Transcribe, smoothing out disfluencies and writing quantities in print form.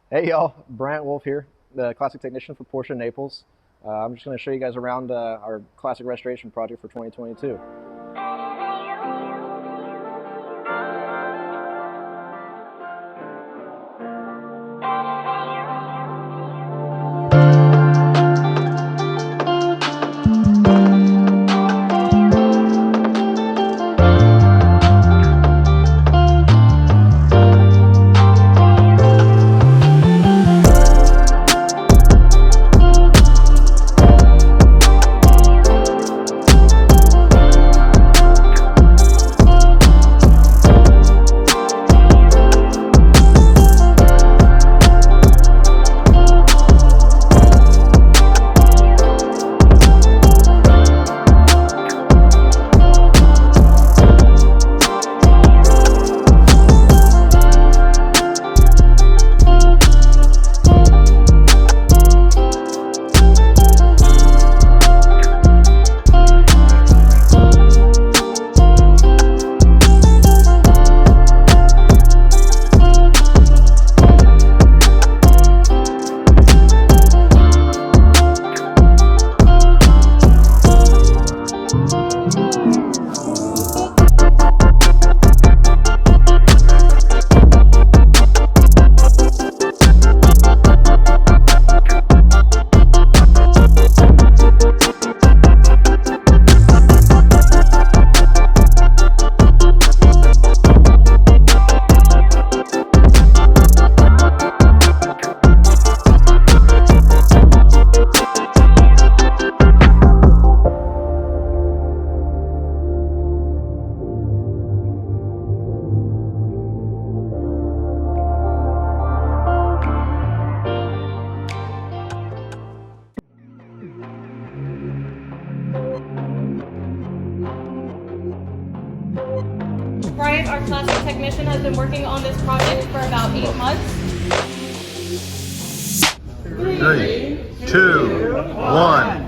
Hey y'all, Brant Wolf here, the classic technician for Porsche Naples. I'm just going to show you guys around our classic restoration project for 2022. Brian, our classic technician, has been working on this project for about 8 months. 3, 2, 1.